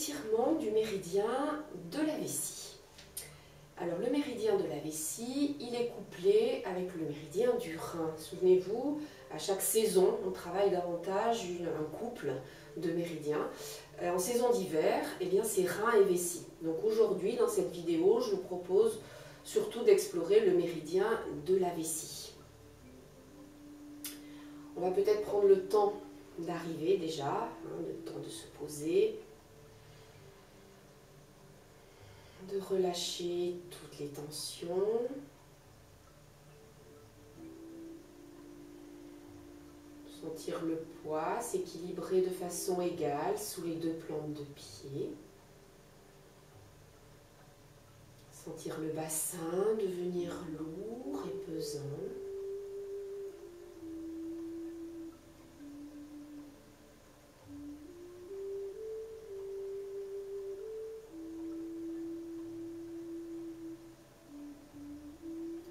l'étirement du méridien de la vessie. Alors le méridien de la vessie, il est couplé avec le méridien du rein. Souvenez-vous, à chaque saison, on travaille davantage un couple de méridiens. En saison d'hiver, eh bien c'est rein et vessie. Donc aujourd'hui, dans cette vidéo, je vous propose surtout d'explorer le méridien de la vessie. On va peut-être prendre le temps d'arriver déjà, le temps de se poser, de relâcher toutes les tensions. Sentir le poids s'équilibrer de façon égale sous les deux plantes de pied. Sentir le bassin devenir lourd et pesant.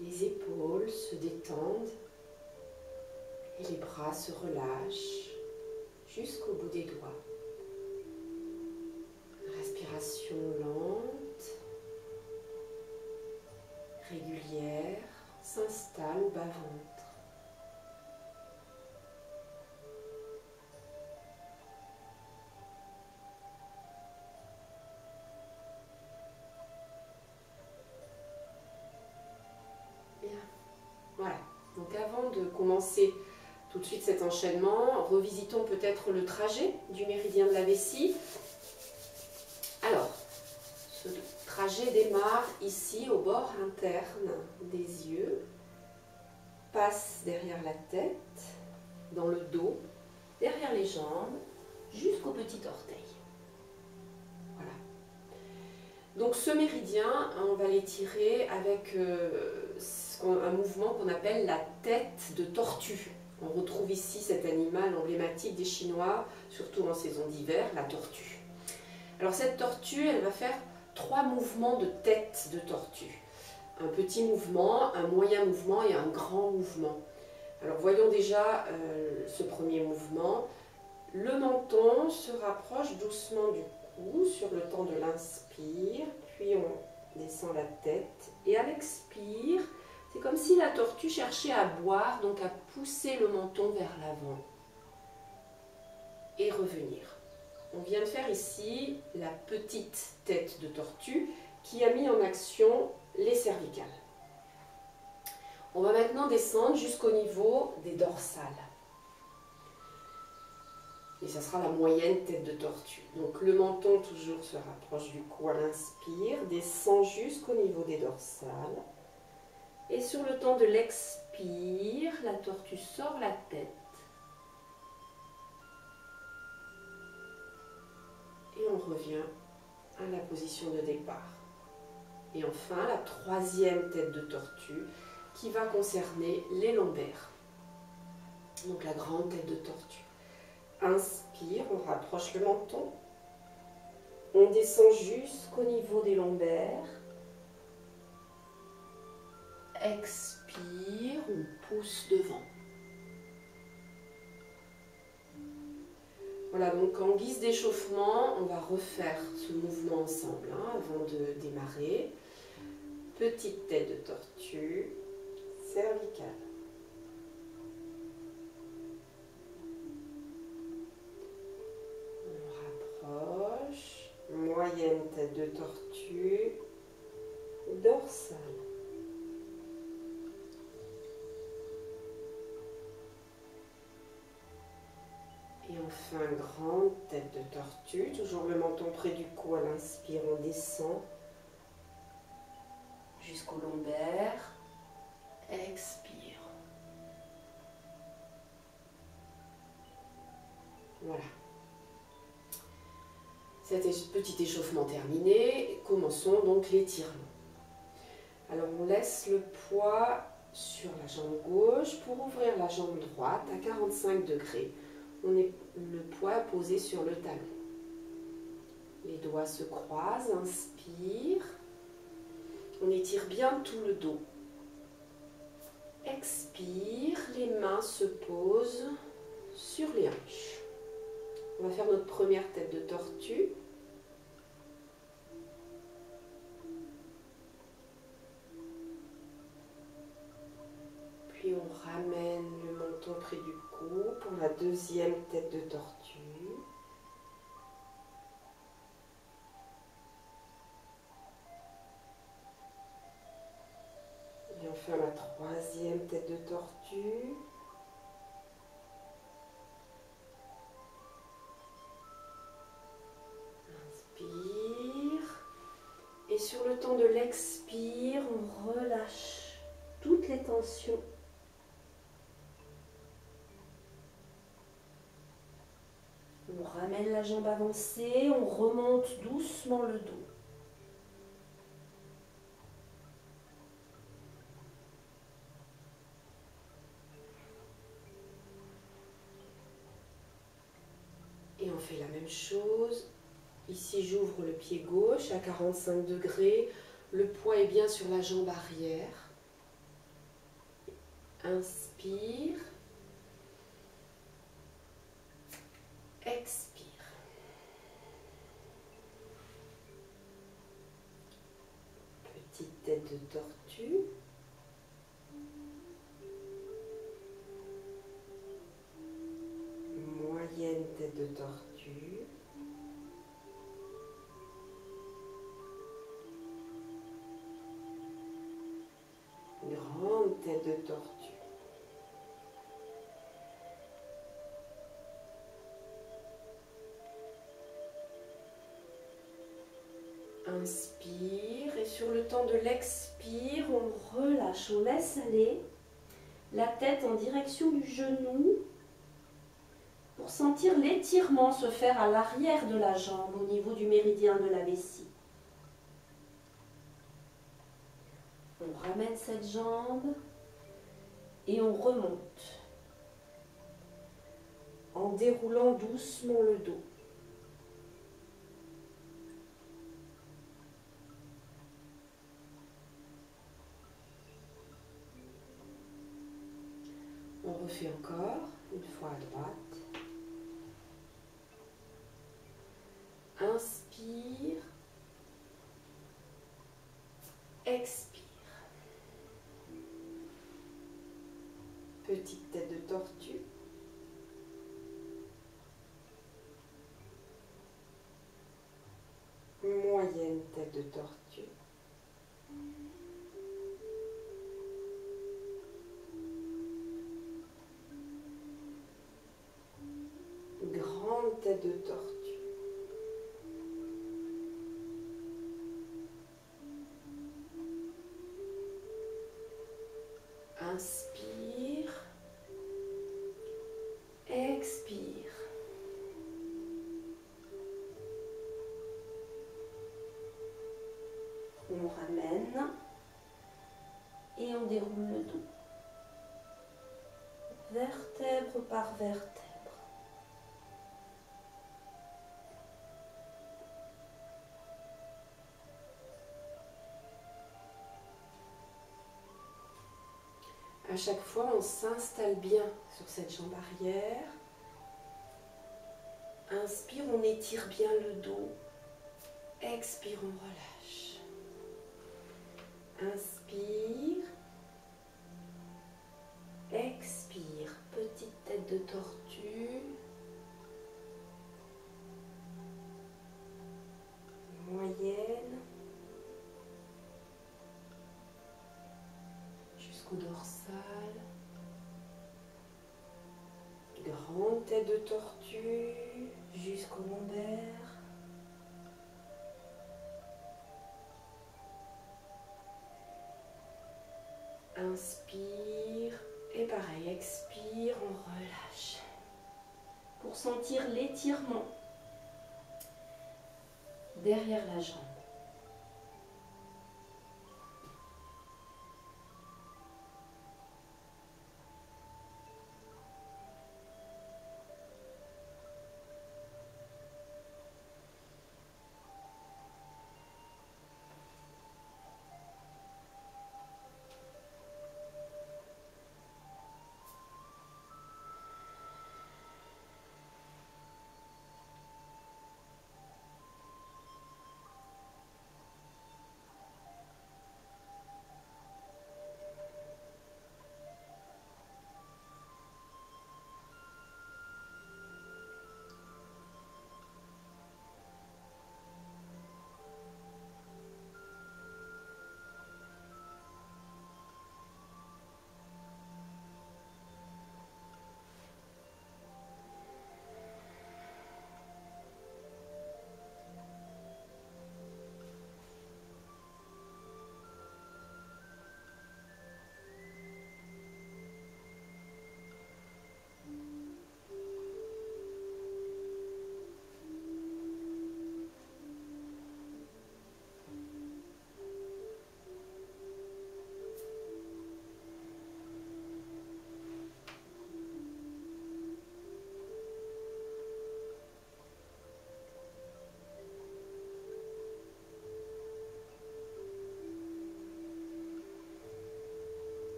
Les épaules se détendent et les bras se relâchent jusqu'au bout des doigts. Respiration lente, régulière, s'installe au bas-ventre. Bien, voilà. Donc avant de commencer tout de suite cet enchaînement, revisitons peut-être le trajet du méridien de la vessie. Alors, ce trajet démarre ici au bord interne des yeux, passe derrière la tête, dans le dos, derrière les jambes, jusqu'au petit orteil. Voilà. Donc ce méridien, on va l'étirer avec un mouvement qu'on appelle la tête de tortue. On retrouve ici cet animal emblématique des Chinois, surtout en saison d'hiver, la tortue. Alors cette tortue, elle va faire 3 mouvements de tête de tortue. Un petit mouvement, un moyen mouvement et un grand mouvement. Alors voyons déjà ce premier mouvement. Le menton se rapproche doucement du cou sur le temps de l'inspire, puis on descend la tête et à l'expire, c'est comme si la tortue cherchait à boire, donc à pousser le menton vers l'avant et revenir. On vient de faire ici la petite tête de tortue qui a mis en action les cervicales. On va maintenant descendre jusqu'au niveau des dorsales. Et ça sera la moyenne tête de tortue. Donc le menton toujours se rapproche du cou à l'inspire, descend jusqu'au niveau des dorsales. Et sur le temps de l'expire, la tortue sort la tête. Et on revient à la position de départ. Et enfin, la troisième tête de tortue qui va concerner les lombaires. Donc la grande tête de tortue. Inspire, on rapproche le menton. On descend jusqu'au niveau des lombaires. Expire, on pousse devant. Voilà, donc en guise d'échauffement, on va refaire ce mouvement ensemble avant de démarrer. Petite tête de tortue, cervicale. On rapproche, moyenne tête de tortue, dorsale. Et enfin, grande tête de tortue, toujours le menton près du cou à l'inspire, on descend jusqu'au lombaire, expire. Voilà. Cet petit échauffement terminé, commençons donc l'étirement. Alors on laisse le poids sur la jambe gauche pour ouvrir la jambe droite à 45 degrés. On est le poids posé sur le talon. Les doigts se croisent, inspire. On étire bien tout le dos. Expire, les mains se posent sur les hanches. On va faire notre première tête de tortue. On ramène le menton près du cou pour la deuxième tête de tortue. Et enfin la troisième tête de tortue. Inspire. Et sur le temps de l'expire, on relâche toutes les tensions. On ramène la jambe avancée, on remonte doucement le dos. Et on fait la même chose. Ici, j'ouvre le pied gauche à 45 degrés. Le poids est bien sur la jambe arrière. Inspire. Expire. Petite tête de tortue. Moyenne tête de tortue. Grande tête de tortue. Inspire et sur le temps de l'expire, on relâche, on laisse aller la tête en direction du genou pour sentir l'étirement se faire à l'arrière de la jambe au niveau du méridien de la vessie. On ramène cette jambe et on remonte en déroulant doucement le dos. On refait encore, une fois à droite. Inspire. Expire. Petite tête de tortue. Moyenne tête de tortue. Grande tête de tortue. Inspire. Expire. On ramène et on déroule le dos. Vertèbre par vertèbre. À chaque fois, on s'installe bien sur cette jambe arrière. Inspire, on étire bien le dos. Expire, on relâche. Inspire. Expire. Petite tête de tortue. Moyenne. Jusqu'au dorsal. Grande tête de tortue jusqu'au lombaire. Inspire et pareil, expire, on relâche. Pour sentir l'étirement derrière la jambe.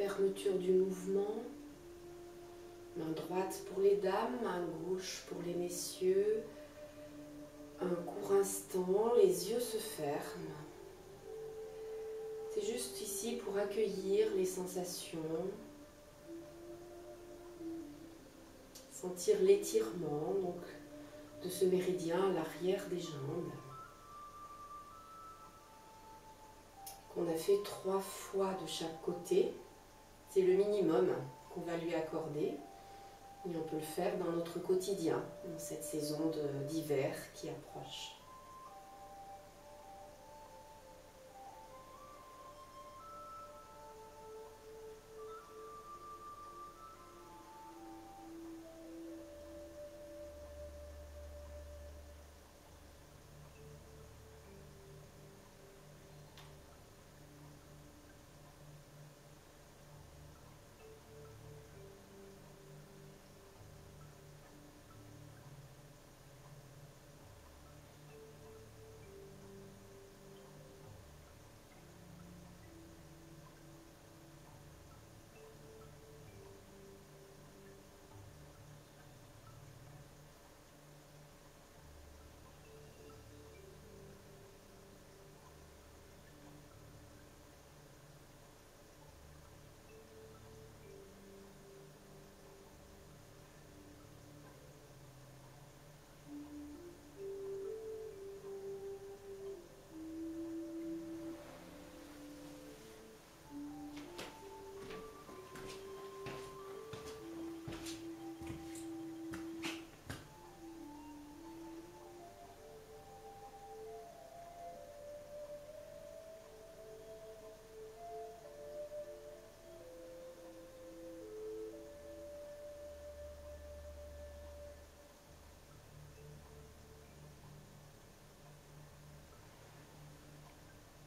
fermeture du mouvement. Main droite pour les dames, main gauche pour les messieurs. Un court instant, les yeux se ferment. C'est juste ici pour accueillir les sensations. Sentir l'étirement donc de ce méridien à l'arrière des jambes. Qu'on a fait 3 fois de chaque côté. C'est le minimum qu'on va lui accorder. Et on peut le faire dans notre quotidien, dans cette saison d'hiver qui approche.